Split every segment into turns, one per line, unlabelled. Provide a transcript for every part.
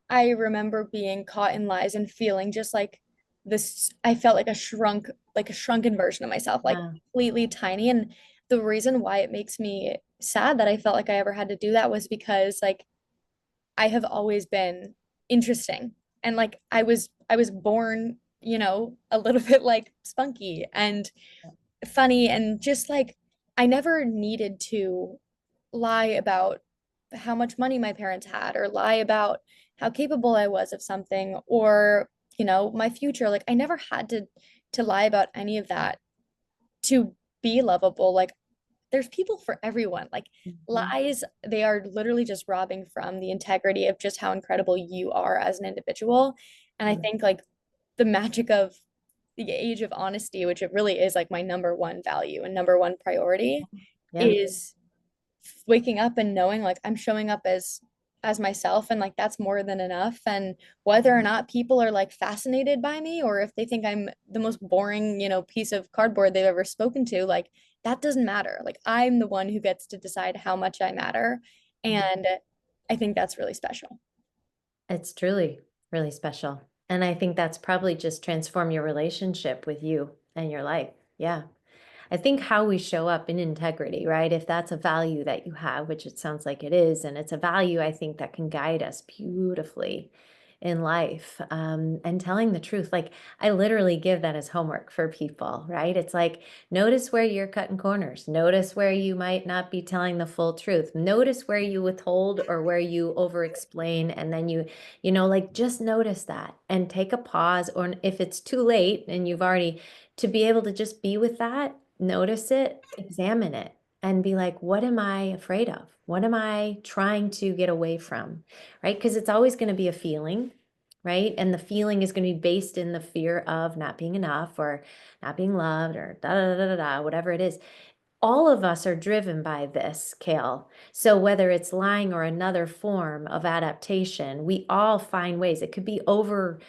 I remember being caught in lies and feeling just like this. I felt like a shrunken version of myself, like
Yeah.
completely tiny. And the reason why it makes me sad that I felt like I ever had to do that was because like I have always been interesting. And like I was born, a little bit like spunky and funny and just like I never needed to lie about how much money my parents had or lie about how capable I was of something or, my future. Like I never had to lie about any of that to be lovable. Like there's people for everyone. Like
Mhm.
lies, they are literally just robbing from the integrity of just how incredible you are as an individual. And I
Yeah.
think like the magic of the age of honesty, which it really is like my number one value and number one priority,
Yeah.
is waking up and knowing like I'm showing up as myself and like that's more than enough. And whether or not people are like fascinated by me or if they think I'm the most boring, piece of cardboard they've ever spoken to, like that doesn't matter. Like I'm the one who gets to decide how much I matter. And I think that's really special.
It's truly really special. And I think that's probably just transform your relationship with you and your life. Yeah. I think how we show up in integrity, right? If that's a value that you have, which it sounds like it is, and it's a value I think that can guide us beautifully in life, and telling the truth. Like I literally give that as homework for people, right? It's like, notice where you're cutting corners. Notice where you might not be telling the full truth. Notice where you withhold or where you over explain. And then like just notice that and take a pause. Or if it's too late and you've already, to be able to just be with that, notice it, examine it, and be like, what am I afraid of? What am I trying to get away from? Right? Because it's always going to be a feeling, right? And the feeling is going to be based in the fear of not being enough or not being loved or da da da da da, whatever it is. All of us are driven by this, Kale. So whether it's lying or another form of adaptation, we all find ways. It could be over,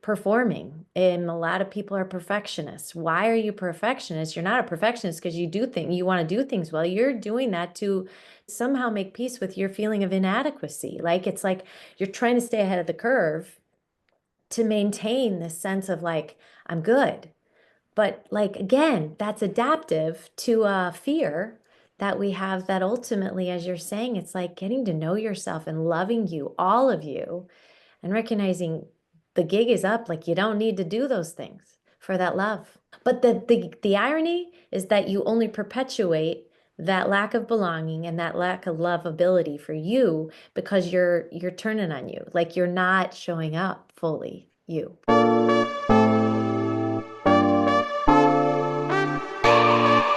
performing. And a lot of people are perfectionists. Why are you perfectionist? You're not a perfectionist because you want to do things well. You're doing that to somehow make peace with your feeling of inadequacy. Like it's like you're trying to stay ahead of the curve to maintain this sense of like, I'm good. But like again, that's adaptive to a fear that we have that ultimately, as you're saying, it's like getting to know yourself and loving you, all of you, and recognizing the gig is up. Like you don't need to do those things for that love. But the irony is that you only perpetuate that lack of belonging and that lack of lovability for you because you're turning on you. Like you're not showing up fully you.